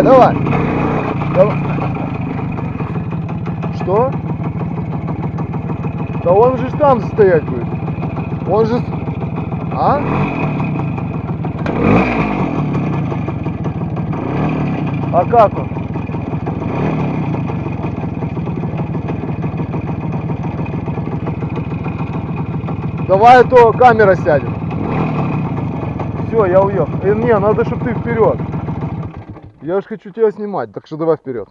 давай, давай. Что? Да он же там стоять будет. Он же... А? А как он? Давай, а то камера сядет. Все, я уехал. Не, надо, чтобы ты вперед. Я же хочу тебя снимать, так что давай вперед.